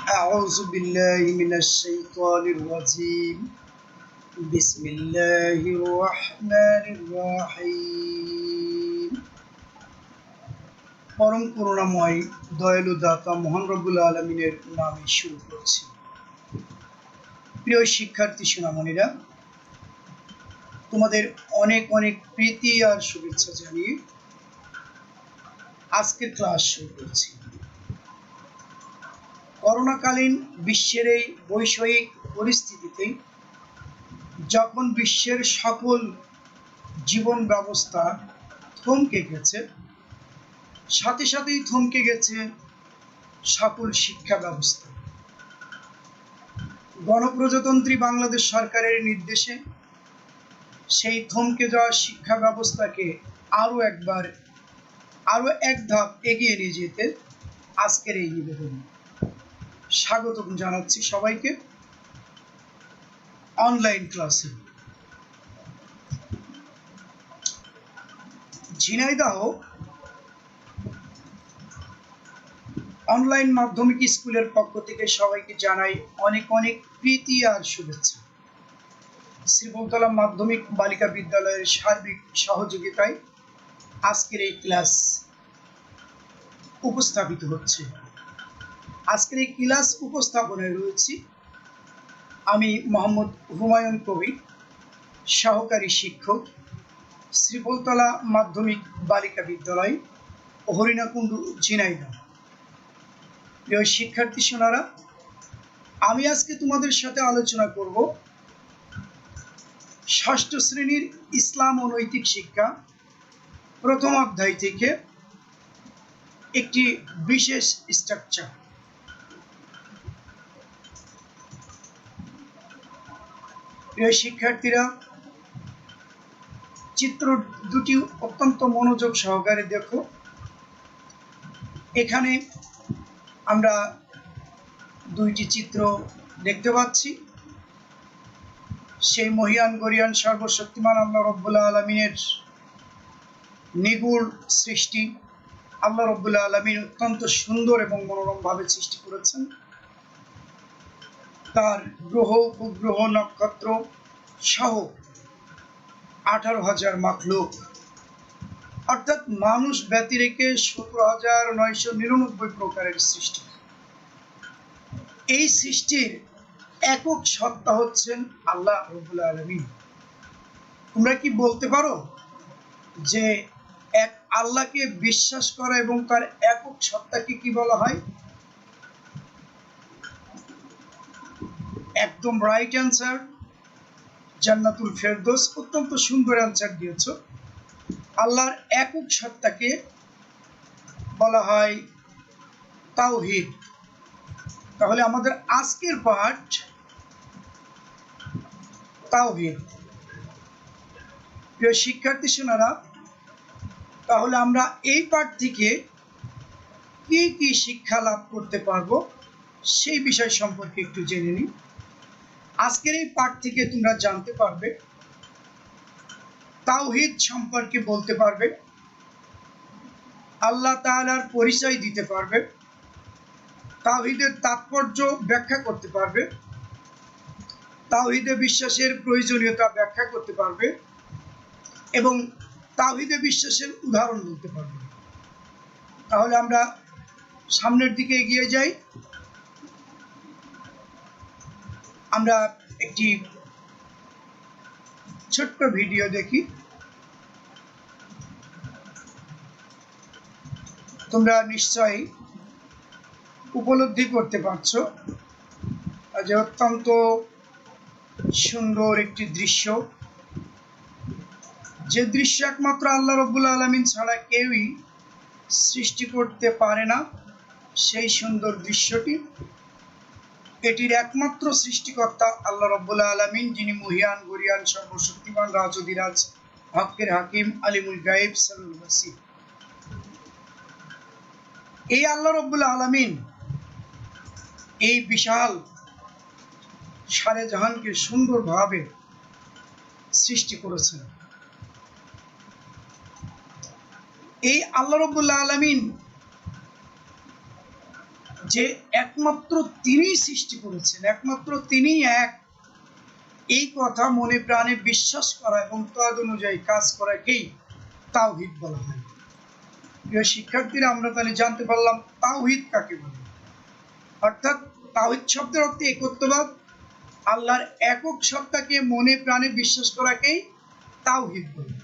أعوذ بالله من الشيطان الرجيم بسم الله الرحمن الرحيم পরম করুণাময় দয়ালু দাতা মহান রব্বুল আলামিনের নামে শুরু করছি। প্রিয় শিক্ষার্থী সোনামণিরা, তোমাদের অনেক অনেক প্রীতি আর শুভেচ্ছা জানিয়ে আজকের ক্লাস শুরু করছি। করোনাকালীন বিশ্বের এই বৈষয়িক পরিস্থিতিতে যখন বিশ্বের সকল জীবন ব্যবস্থা থমকে গেছে, সাথে সাথেই থমকে গেছে সকল শিক্ষা ব্যবস্থা। গণপ্রজাতন্ত্রী বাংলাদেশ সরকারের নির্দেশে সেই থমকে যাওয়া শিক্ষা ব্যবস্থাকে আরো এক ধাপ এগিয়ে নিয়ে যেতে আজকের এই নিবেদন। স্বাগতম জানাচ্ছি সবাইকে অনলাইন ক্লাসে। ঝিনাইদহ অনলাইন মাধ্যমিক স্কুলের পক্ষ থেকে সবাইকে জানাই অনেক অনেক প্রীতি আর শুভেচ্ছা। শ্রীফুলতলা মাধ্যমিক বালিকা বিদ্যালয়ের সার্বিক সহযোগিতায় আজকের এই ক্লাস উপস্থাপিত হচ্ছে। আজকের এই ক্লাস উপস্থাপনায় রয়েছি আমি মোহাম্মদ হুমায়ুন কবির, সহকারী শিক্ষক, শ্রীফুলতলা মাধ্যমিক বালিকা বিদ্যালয়, হরিণাকুণ্ড, ঝিনাইদহ। প্রিয় শিক্ষার্থী সোনারা, আমি আজকে তোমাদের সাথে আলোচনা করব ষষ্ঠ শ্রেণীর ইসলাম ও নৈতিক শিক্ষা প্রথম অধ্যায় থেকে একটি বিশেষ স্ট্রাকচার। প্রিয় শিক্ষার্থীরা, চিত্র দুটি অত্যন্ত মনোযোগ সহকারে দেখো। এখানে আমরা দুইটি চিত্র দেখতে পাচ্ছি। সেই মহিয়ান গরিয়ান সর্বশক্তিমান আল্লাহ রব্বুল আলামিনের নিগুড় সৃষ্টি। আল্লাহ রব্বুল আলামিন অত্যন্ত সুন্দর এবং মনোরমভাবে সৃষ্টি করেছেন। তার গ্রহ উপগ্রহ নক্ষত্র সহ 18,000 মাখলুক, অর্থাৎ মানুষ ব্যতিরেকে 17,999 প্রকারের সৃষ্টি। এই সৃষ্টির একক সত্তা হচ্ছেন আল্লাহ রব্বুল আলামিন। তোমরা কি বলতে পারো যে এক আল্লাহকে বিশ্বাস করা এবং তার একক সত্তাকে কি বলা হয়? একদম রাইট অ্যান্সার, জান্নাতুল ফেরদৌস। অত্যন্ত সুন্দর অ্যান্সার দিয়েছো। আল্লাহর একক সত্তাকে বলা হয় তাওহীদ। তাহলে আমাদের আজকের পাঠ তাওহীদ। প্রিয় শিক্ষার্থী সোনারা, তাহলে আমরা এই পাঠ থেকে কি কি শিক্ষা লাভ করতে পারবো সেই বিষয় সম্পর্কে একটু জেনে নিই। আজকের এই পাঠ থেকে তোমরা জানতে পারবে, তাওহীদ সম্পর্কে বলতে পারবে, আল্লাহ তাআলার পরিচয় দিতে পারবে, তাওহীদের তাৎপর্য ব্যাখ্যা করতে পারবে, তাওহীদে বিশ্বাসের প্রয়োজনীয়তা ব্যাখ্যা করতে পারবে এবং তাওহীদে বিশ্বাসের উদাহরণ বলতে পারবে। তাহলে আমরা সামনের দিকে এগিয়ে যাই। আমরা একটি ছোট্ট ভিডিও দেখি। তোমরা নিশ্চয়ই উপলব্ধি করতে পারছো যে অত্যন্ত সুন্দর একটি দৃশ্য, যে দৃশ্য একমাত্র আল্লাহ রব্বুল আলামিন ছাড়া কেউই সৃষ্টি করতে পারে না। সেই সুন্দর দৃশ্যটি, এটির একমাত্র সৃষ্টিকর্তা আল্লাহ রব্বুল আলামিন, যিনি মহিয়ান গরিয়ান সর্বশক্তিমান রাজধিরাজ হকের হাকিম আলিমুল গায়েব সামিউল বাসীর। এই আল্লাহ রব্বুল আলামিন এই বিশাল সারে জাহানকে সুন্দরভাবে সৃষ্টি করেছেন। এই আল্লাহ রব্বুল আলামিন যে একমাত্র তিনি সৃষ্টি করেছেন, একমাত্র তিনি এক, এই কথা মনে প্রাণে বিশ্বাস করা এবং তদ অনুযায়ী কাজ করাকেই তাওহীদ বলা হয়। প্রিয় শিক্ষার্থীরা, আমরা তাহলে জানতে পারলাম তাওহীদ কাকে বলে। অর্থাৎ তাওহীদ শব্দের অর্থ একত্ববাদ, আল্লাহর একক সত্তাকে মনে প্রাণে বিশ্বাস করাকেই তাওহীদ বলে।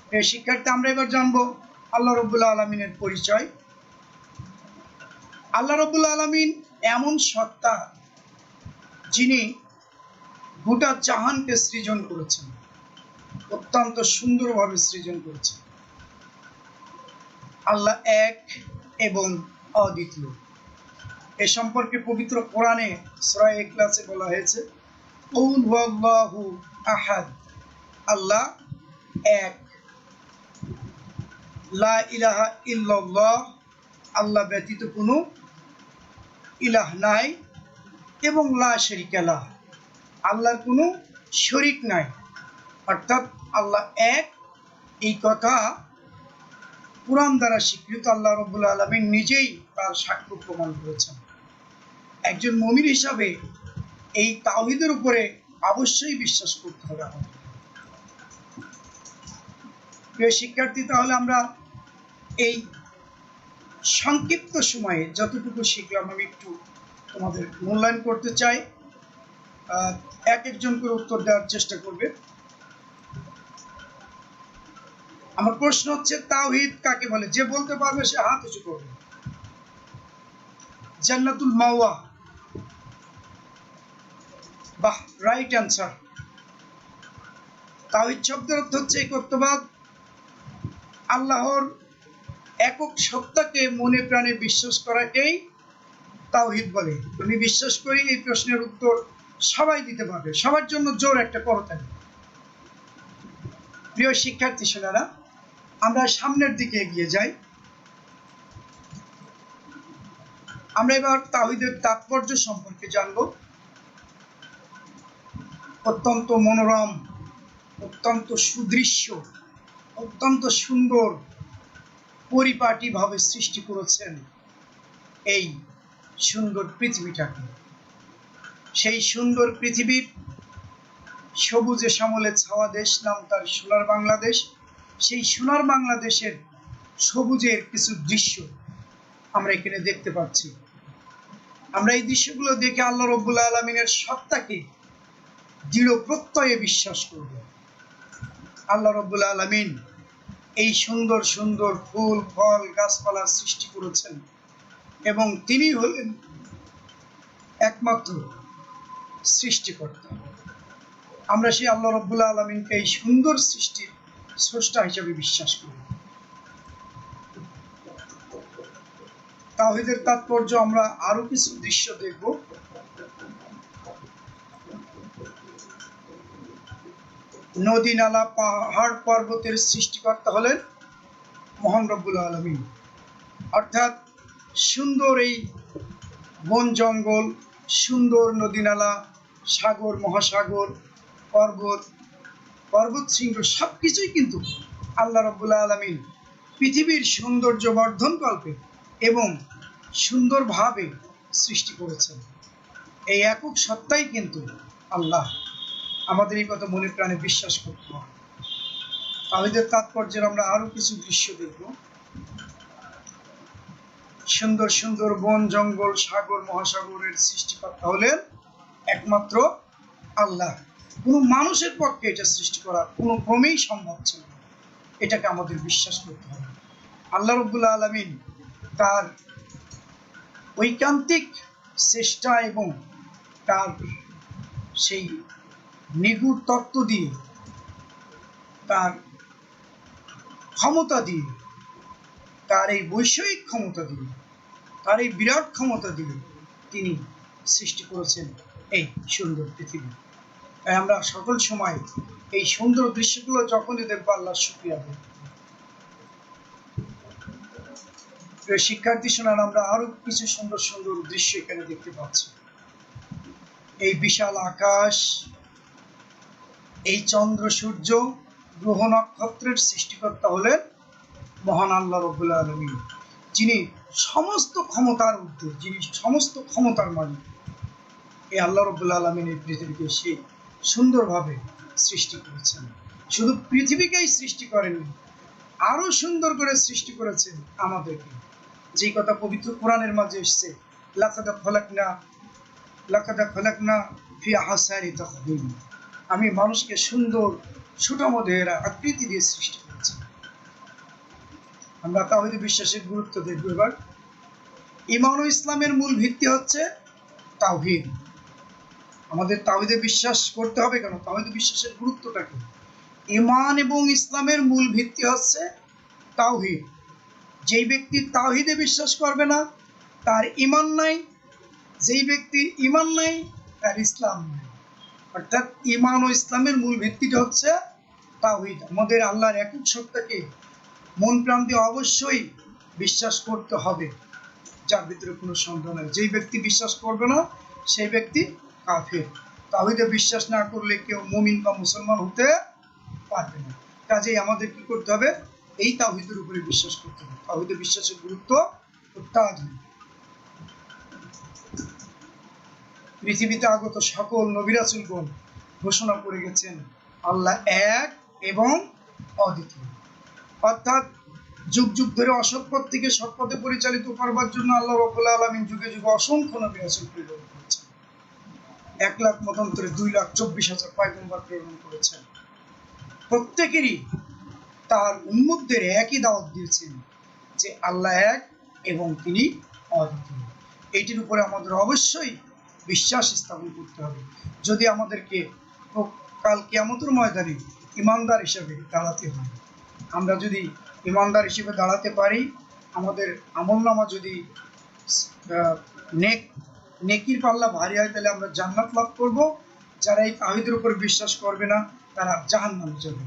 প্রিয় শিক্ষার্থী, আমরা এবার জানবো আল্লাহ রাব্বুল আলামিনের পরিচয়। আল্লাহ রাব্বুল আলামিন এমন সত্তা যিনি গোটা জাহানকে সৃজন করেছেন, অত্যন্ত সুন্দরভাবে সৃজন করেছেন। আল্লাহ এক এবং অদ্বিতীয়। এ সম্পর্কে পবিত্র কোরআনে সূরা ইখলাসে বলা হয়েছে, কুল হুয়াল্লাহু আহাদ, আল্লাহ এক, লা ইলাহা ইল্লাল্লাহ, আল্লাহ ব্যতীত কোনো ইলাহ নাই, এবং লা শারীকা লাহ, আল্লাহর কোনো শরীক নাই। অর্থাৎ আল্লাহ এক, এই কথা কুরআন দ্বারা স্বীকৃত। আল্লাহ রাব্বুল আলামিন নিজেই তার সাক্ষ্য প্রমাণ করেছেন। একজন মুমিন হিসাবে এই তাওহীদের উপরে অবশ্যই বিশ্বাস করতে হবে আমাদের। প্রিয় শিক্ষার্থী, তাহলে আমরা এই সংক্ষিপ্ত সময়ে যতটুকু শিখলাম আমি একটু তোমাদের মূল্যায়ন করতে চাই। এক একজন করে উত্তর দেওয়ার চেষ্টা করবে। আমার প্রশ্ন হচ্ছে, তাওহীদ কাকে বলে? যে বলতে পারবে সে হাত উঁচু করবে। জান্নাতুল মাওয়া, বাহ, রাইট অ্যান্সার। তাওহীদ শব্দের অর্থ হচ্ছে একত্ববাদ, আল্লাহর একক সত্তাকে মনে প্রাণে বিশ্বাস করাকেই তাওহীদ বলে। আমি বিশ্বাস করি এই প্রশ্নের উত্তর সবাই দিতে পারবে। সবার জন্য জোর একটা করতালি। প্রিয় শিক্ষার্থী সোনারা, আমরা সামনের দিকে এগিয়ে যাই। আমরা এবার তাওহীদের তাৎপর্য সম্পর্কে জানব। অত্যন্ত মনোরম, অত্যন্ত সুদৃশ্য, অত্যন্ত সুন্দর পরিপাটিভাবে সৃষ্টি করেছেন এই সুন্দর পৃথিবীটাকে। সেই সুন্দর পৃথিবীর সবুজে শ্যামলে ছাওয়া দেশ, নাম তার সোনার বাংলাদেশ। সেই সোনার বাংলাদেশের সবুজের কিছু দৃশ্য আমরা এখানে দেখতে পাচ্ছি। আমরা এই দৃশ্যগুলো দেখে আল্লাহ রাব্বুল আলামিনের সত্তাকে দৃঢ় প্রত্যয়ে বিশ্বাস করব। আল্লাহ রাব্বুল আলামিন এই সুন্দর সুন্দর ফুল ফল গাছপালা সৃষ্টি করেছেন এবং তিনি হলেন একমাত্র সৃষ্টিকর্তা। আমরা সেই আল্লাহ রাব্বুল আলামিনকে এই সুন্দর সৃষ্টির স্রষ্টা হিসেবে বিশ্বাস করি। তাওহীদের তাৎপর্য আমরা আরো কিছু দৃশ্য দেখব। নদী নালা পাহাড় পর্বতের সৃষ্টিকর্তা হলেন মহান রব্বুল আলামিন। অর্থাৎ সুন্দর এই বন জঙ্গল, সুন্দর নদী নালা, সাগর মহাসাগর, পর্বত পর্বত শৃঙ্গ সবকিছুই কিন্তু আল্লাহ রাব্বুল আলামিন পৃথিবীর সৌন্দর্য বর্ধন কল্পে এবং সুন্দরভাবে সৃষ্টি করেছেন। এই একক সত্তাই কিন্তু আল্লাহ। আমাদের এই কথা মনে প্রাণে বিশ্বাস করতে হবে। তাওহীদের তাৎপর্যের আমরা আরো কিছু দৃশ্য দেখব। সুন্দর সুন্দর বন জঙ্গল, সাগর মহাসাগরের সৃষ্টিকর্তা হলেন একমাত্র আল্লাহ। কোনো মানুষের পক্ষে এটা সৃষ্টি করা কোনো ক্রমেই সম্ভব ছিল না। এটাকে আমাদের বিশ্বাস করতে হবে। আল্লাহ রাব্বুল আলামিন তার ঐকান্তিক চেষ্টা এবং তার সেই নিগুড় তত্ত্ব দিয়ে, তার ক্ষমতা দিয়ে, তার এই বৈষয়িক ক্ষমতা দিয়ে, তার এই বিরাট ক্ষমতা দিয়ে তিনি সৃষ্টি করেছেন এই সুন্দর পৃথিবী। তাই আমরা সকল সময় এই সুন্দর দৃশ্যগুলো যখনই দেখবো আল্লাহর শুকরিয়া আদায় করব। শিক্ষার্থী শোনান, আমরা আরো কিছু সুন্দর সুন্দর দৃশ্য এখানে দেখতে পাচ্ছি। এই বিশাল আকাশ, এই চন্দ্র সূর্য গ্রহ নক্ষত্রের সৃষ্টিকর্তা হলেন মহান আল্লাহ রাব্বুল আলামিন, যিনি সমস্ত ক্ষমতার ঊর্ধ্বে, যিনি সমস্ত ক্ষমতার মালিক, এই আল্লাহ রাব্বুল আলামিন এই পৃথিবীকে সেই সুন্দরভাবে সৃষ্টি করেছেন। শুধু পৃথিবীকেই সৃষ্টি করেননি, আরো সুন্দর করে সৃষ্টি করেছেন আমাদেরকে। যে কথা পবিত্র কোরআনের মাঝে এসছে, লাকাদ খালাকনা ফি আহসানি তাকওয়িম, আমি মানুষকে সুন্দর সুঠামদের আকৃতি দিয়ে সৃষ্টি করেছি। আমরা তাওহীদ বিশ্বাসের গুরুত্ব দেখব এবার। ঈমান ও ইসলামের মূল ভিত্তি হচ্ছে তাওহীদ। আমাদের তাওহীদে বিশ্বাস করতে হবে কেন? তাওহীদে বিশ্বাসের গুরুত্বটা কি? ঈমান এবং ইসলামের মূল ভিত্তি হচ্ছে তাওহীদ। যেই ব্যক্তি তাওহীদে বিশ্বাস করবে না, তার ঈমান নাই। যেই ব্যক্তির ঈমান নাই, তার ইসলাম নাই। অর্থাৎ ঈমান ও ইসলামের মূল ভিত্তিটা হচ্ছে তাওহীদ। আমাদের আল্লাহর একক সত্তাকে মন প্রাণ দিয়ে অবশ্যই বিশ্বাস করতে হবে, যার ভিতরে কোনো সন্দেহ নাই। যেই ব্যক্তি বিশ্বাস করবে না, সেই ব্যক্তি কাফের। তাওহীদে বিশ্বাস না করলে কেউ মুমিন বা মুসলমান হতে পারবে না। কাজেই আমাদের কি করতে হবে? এই তাওহীদের উপরে বিশ্বাস করতে হবে। তাওহীদে বিশ্বাসের গুরুত্ব অত্যাধিক। পৃথিবীতে আগত সকল নবী রাসূলগণ ঘোষণা করে গেছেন আল্লাহ এক এবং অদ্বিতীয়। অর্থাৎ যুগ যুগ ধরে অসৎ পথ থেকে সৎ পথে পরিচালিত করবার জন্য আল্লাহ রাব্বুল আলামিন যুগে যুগে অসংখ্য নবী রাসূল প্রেরণ করেছেন। 1 লাখ মতান্তরে 2,24,000 পয়গম্বর প্রেরণ করেছেন। প্রত্যেকেরই তার উম্মতদের একই দাওয়াত দিয়েছেন যে আল্লাহ এক এবং তিনি অদ্বিতীয়। এইটির উপরে আমাদের অবশ্যই বিশ্বাস স্থাপন করতে হবে। যদি আমাদেরকে কাল কিয়ামতের ময়দানে ইমানদার হিসেবে দাঁড়াতে হয়, আমরা যদি ইমানদার হিসেবে দাঁড়াতে পারি, আমাদের আমলনামা যদি নেকির পাল্লা ভারী হয়, তাহলে আমরা জান্নাত লাভ করব। যারা এই তাওহীদের উপর বিশ্বাস করবে না, তারা জাহান্নামে যাবে।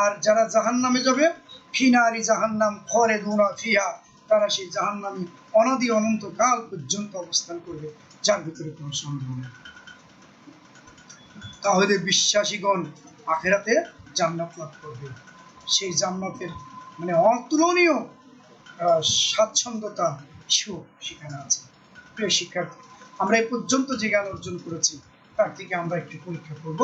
আর যারা জাহান্নামে যাবে, ফি নারি জাহান্নাম খালিদুনা ফিহা, তারা সেই জাহান্নামে অনদি অনন্ত কাল পর্যন্ত অবস্থান করবে, যার ভিতরে কোনো সন্দেহ নেই। তাহলে বিশ্বাসীগণ আখিরাতে জান্নাত লাভ করবে। সেই জান্নাতের মানে অতুলনীয় স্বাচ্ছন্দ্যতা, সুখ সেখানে আছে। প্রিয় শিক্ষার্থী, আমরা এই পর্যন্ত যে জ্ঞান অর্জন করেছি, তার থেকে আমরা একটু পরীক্ষা করব।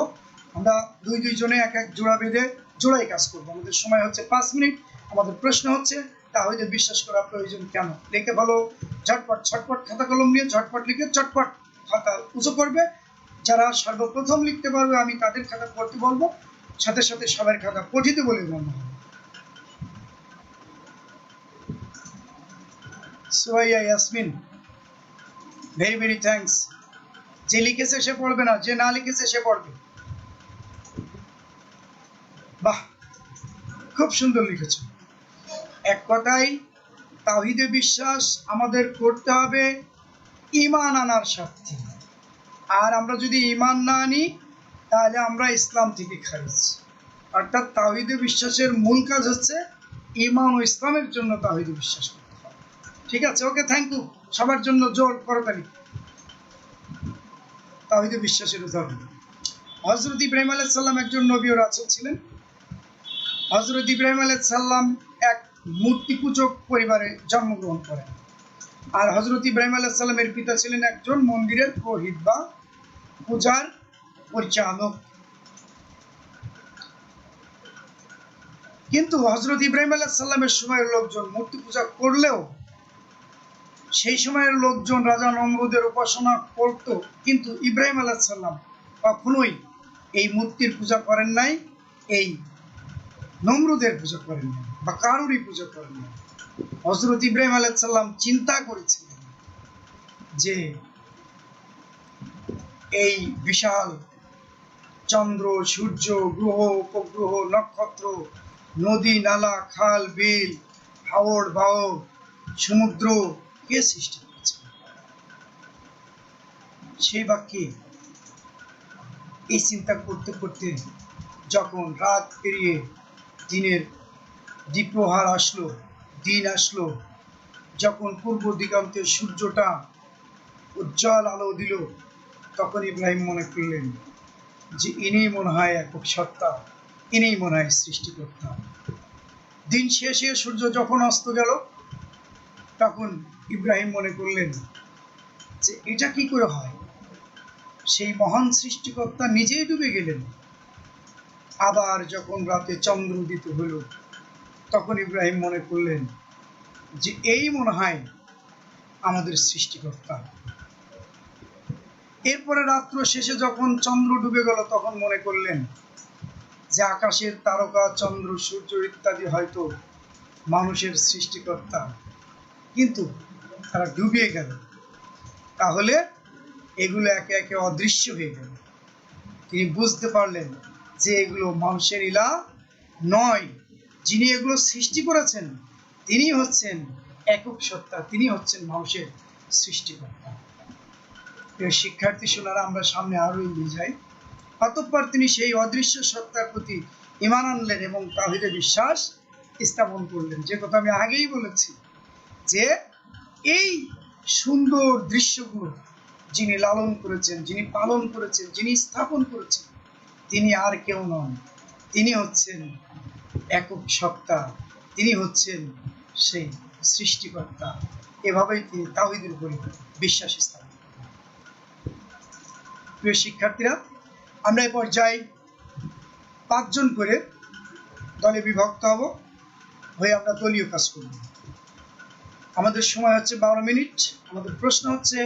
আমরা দুইজনে এক এক জোড়া বেঁধে জোড়াই কাজ করবো। আমাদের সময় হচ্ছে 5 মিনিট। আমাদের প্রশ্ন হচ্ছে, তাহলে বিশ্বাস করা প্রয়োজন কেন? লিখে ভালো, ঝটপট ছটপট খাতা কলম নিয়ে ঝটপট লিখে চটপট খাতা উঁচু করবে। যারা সর্বপ্রথম লিখতে পারবে, আমি তাদের খাতা পড়তে বলবো, সাথে সাথে সবার খাতা পঠিত বলে গণ্য হবে। সোয়াইয়া ইয়াসমিন, ভেরি ভেরি থ্যাঙ্কস। যে লিখেছে সে পড়বে না, যে না লিখেছে সে পড়বে। বাহ, খুব সুন্দর লিখেছ। এক কথায় তাওহীদে বিশ্বাস আমাদের করতে হবে ঈমান আনার স্বার্থে। আর আমরা যদি ঈমান না আনি, তাহলে আমরা ইসলাম থেকে খারিজ। অর্থাৎ তাওহীদে বিশ্বাসের মূল কাজ হচ্ছে ঈমান ও ইসলামের জন্য তাওহীদে বিশ্বাস করতে হবে। ঠিক আছে, ওকে, থ্যাংক ইউ। সবার জন্য জোর করতালি। তাওহীদে বিশ্বাসের উদাহরণ, হযরত ইব্রাহিম আলাইহিস সালাম একজন নবী ও রাসূল ছিলেন। হযরত ইব্রাহিম আলাইহিস সালাম এক মূর্তি পূজক পরিবারে জন্মগ্রহণ করেন। আর হযরত ইব্রাহিম আলাইহিস সালামের পিতা ছিলেন একজন মন্দিরের পুরোহিত বা পূজার পরিচালক। কিন্তু হযরত ইব্রাহিম আলাইহিস সালামের সময়ের লোকজন মূর্তি পূজা করলেও সেই সময়ের লোকজন রাজা নমরুদের উপাসনা করত, কিন্তু ইব্রাহিম আলাইহিস সালাম কখনোই এই মূর্তির পূজা করেন নাই, এই নমরুদের পূজা করেন নাই বা কারোরই পূজা করেন নাই। হযরত ইব্রাহিম আলাইহিস সালাম চিন্তা করেছিলেন যে এই বিশাল চন্দ্র, সূর্য, গ্রহ, উপগ্রহ, নক্ষত্র, নদী, নালা, খাল, বিল, হাওড় বাওড়, সমুদ্র কে সৃষ্টি করেছে? সেই বাক্যে এই চিন্তা করতে করতে যখন রাত পেরিয়ে দিনের দ্বিপ্রহার আসলো, দিন আসলো, যখন পূর্ব দিগন্তে সূর্যটা উজ্জ্বল আলো দিল, তখন ইব্রাহিম মনে করলেন যে ইনি মনে হয় একক সত্তা, ইনি মনে হয় সৃষ্টিকর্তা। দিন শেষে সূর্য যখন অস্ত গেল, তখন ইব্রাহিম মনে করলেন যে এটা কি করে হয়, সেই মহান সৃষ্টিকর্তা নিজেই ডুবে গেলেন। আবার যখন রাতে চন্দ্র উদিত হলো, তখন ইব্রাহিম মনে করলেন যে এই মনে হয় আমাদের সৃষ্টিকর্তা। এরপরে রাত্র শেষে যখন চন্দ্র ডুবে গেল, তখন মনে করলেন যে আকাশের তারকা, চন্দ্র, সূর্য ইত্যাদি হয়তো মানুষের সৃষ্টিকর্তা, কিন্তু তারা ডুবিয়ে গেল, তাহলে এগুলো একে একে অদৃশ্য হয়ে গেল। তিনি বুঝতে পারলেন যে এগুলো মানুষের ইলা নয়, যিনি এগুলো সৃষ্টি করেছেন তিনি হচ্ছেন একক সত্তা, তিনি হচ্ছেন মানুষের সৃষ্টিকর্তা। শিক্ষার্থী শোনারা, আমরা সামনে আরো এগিয়ে যাই। অতঃপর তিনি সেই অদৃশ্য সত্তার প্রতি ঈমান আনলেন এবং তাওহীদে বিশ্বাস স্থাপন করলেন। যে কথা আমি আগেই বলেছি যে এই সুন্দর দৃশ্যগুলো যিনি লালন করেছেন, যিনি পালন করেছেন, যিনি স্থাপন করেছেন, তিনি আর কেউ নন, তিনি হচ্ছেন একক সত্তা, তিনি হচ্ছেন সেই সৃষ্টিকর্তা। এভাবেই তিনি তাওহীদের উপরে বিশ্বাস স্থাপন করেন। প্রিয় শিক্ষার্থীরা, আমরা এ পর্যায়ে 5 জন করে দলে বিভক্ত হয়ে আমরা দলীয় কাজ করব। আমাদের সময় হচ্ছে 12 মিনিট। আমাদের প্রশ্ন হচ্ছে,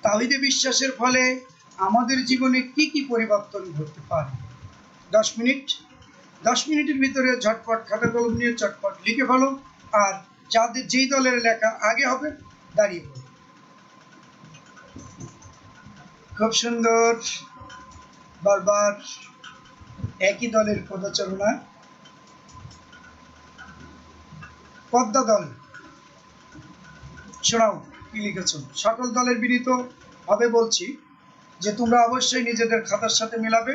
তাওহীদে বিশ্বাসের ফলে আমাদের জীবনে কি কি পরিবর্তন ঘটতে পারে। 10 মিনিট। 10 মিনিটের ভিতরে ঝটপট খাতা কলম নিয়ে চটপট লিখে ফেলো, আর যাদের যেই দলের লেখা আগে হবে দাঁড়িয়ে পড়ো। খুব সুন্দর, বারবার একই দলের পদচারণা। পদ্মা দল, শোনাও কি লিখেছ। সকল দলের বিনীত ভাবে বলছি যে তোমরা অবশ্যই নিজেদের খাতার সাথে মিলাবে।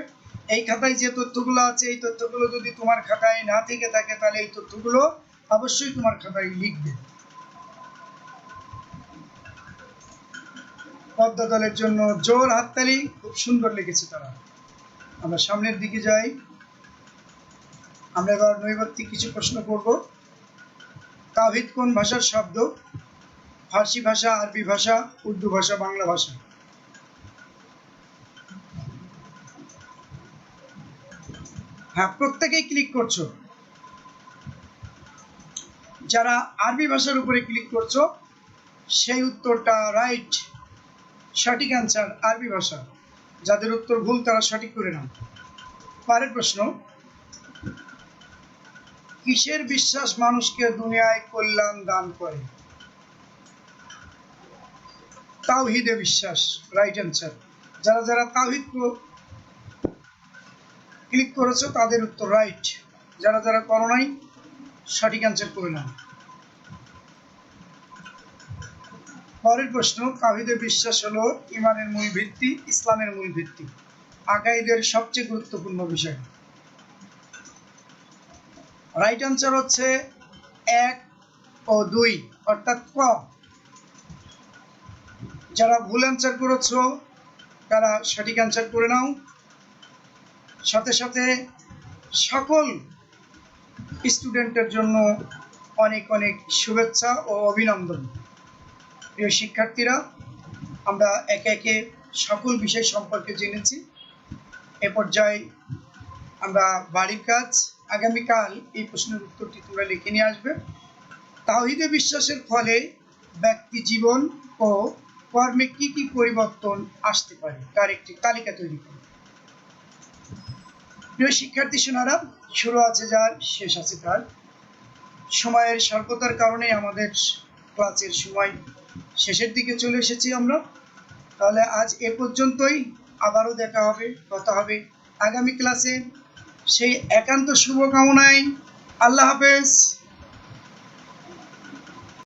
এই খাতায় যে তথ্যগুলো আছে, এই তথ্যগুলো যদি তোমার খাতায় না থেকে থাকে, তাহলে এই তথ্যগুলো অবশ্যই তোমার খাতায় লিখবে। পদ্মা দলের জন্য জোর হাততালি, খুব সুন্দর লিখেছে তারা। আমরা সামনের দিকে যাই। আমরা এবার নৈর্ব্যক্তিক কিছু প্রশ্ন করব। তাওহীদ কোন ভাষার শব্দ? ফার্সি ভাষা, আরবি ভাষা, উর্দু ভাষা, বাংলা ভাষা? হ্যাঁ, প্রত্যেকেই ক্লিক করছো। যারা আরবি ভাষার উপরে ক্লিক করছো সেই উত্তরটা রাইট, সঠিক অ্যান্সার আরবি ভাষা। যাদের উত্তর ভুল তারা সঠিক করে নাও। পরের প্রশ্ন, কিসের বিশ্বাস মানুষকে দুনিয়ায় কল্যাণ দান করে? তাওহীদে বিশ্বাস, রাইট অ্যান্সার। যারা যারা তাওহীদ ক্লিক করেছো তাদের উত্তর রাইট, যারা যারা করো নাই সঠিক অ্যান্সার করে নাও। পরের প্রশ্ন, তাওহীদে বিশ্বাস হলো ঈমানের মূল ভিত্তি, ইসলামের মূল ভিত্তি, আকাইদের সবচেয়ে গুরুত্বপূর্ণ বিষয়। রাইট অ্যান্সার হচ্ছে 1 ও 2, অর্থাৎ ক। যারা ভুল অ্যান্সার করেছো তারা সঠিক অ্যান্সার করে নাও। সাথে সাথে সকল স্টুডেন্টের জন্য অনেক অনেক শুভেচ্ছা ও অভিনন্দন। প্রিয় শিক্ষার্থীরা, আমরা একে একে সকল বিষয় সম্পর্কে জেনেছি। এ পর্যায়ে আমরা বাড়ির কাজ, আগামীকাল এই প্রশ্নের উত্তরটি তোমরা লিখে নিয়ে আসবে। তাওহীদে বিশ্বাসের ফলে ব্যক্তি জীবন ও কর্মে কি কি পরিবর্তন আসতে পারে তার একটি তালিকা তৈরি করো। প্রিয় শিক্ষার্থী শোনারা, শুরু আছে যার, শেষ আছে তার। সময়ের স্বল্পতার কারণে আমাদের ক্লাসের সময় শেষের দিকে চলে এসেছি আমরা। তাহলে আজ এ পর্যন্তই। আবারও দেখা হবে, কথা হবে আগামী ক্লাসে। সেই একান্ত শুভকামনায় আল্লাহ হাফেজ।